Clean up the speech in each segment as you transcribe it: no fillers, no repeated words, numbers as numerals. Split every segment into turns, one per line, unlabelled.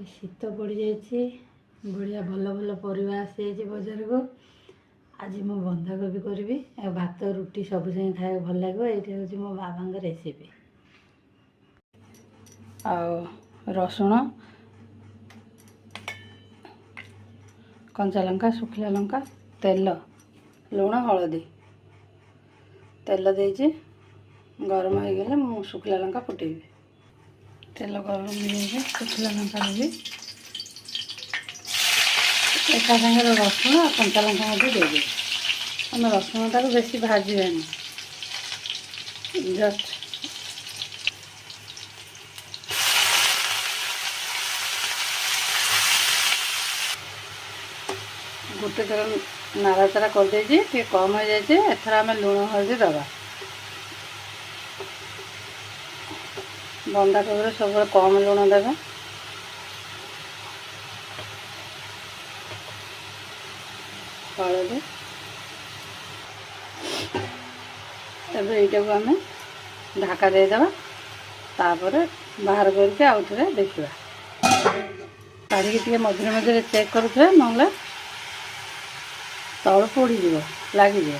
शीत पड़ जाइए बढ़िया भल भल परिवा आसी बजार को आज मु बंधाकोबी करी भात रुटी सब संगे खाया भल लगे। ये हूँ मो बाबा रेसिपी आ रसुण कंचा लंका शुखला लंका तेल लुण हलदी तेल देइछि गरम हो गले मु शुखला लंका फुटेबी तेल गरम हो शुखला लंका देवी एका सागर रसुण और कंचा लंका देवी आम रसुण टाक बेसी भाजबानी जस्ट गोटे थर नाराचारा कर दे कम हो जाए एथर आम लुण हल्दी दबा बंधा कोबी सब कम लुण देवा हलदी तब यटा को आम ढाका देदेबा तापर बाहर करके आउ थे देखा काढ़ी मझे मझे चेक करुए ना तल पोड़ लगे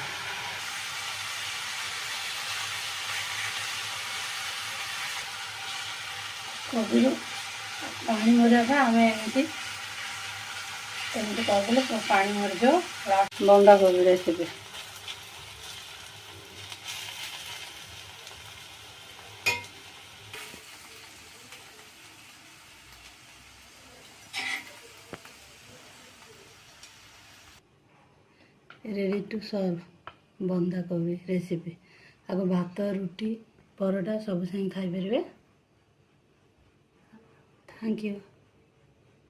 कोबी पानी मरिया आम एमती करदे पानी मरीज बंधा कोबी रेसिपी रेडी टू सर्व बंधा कोबी रेसिपी आगो भात रुटी परोटा सब संगे खाई पारे। Thank you.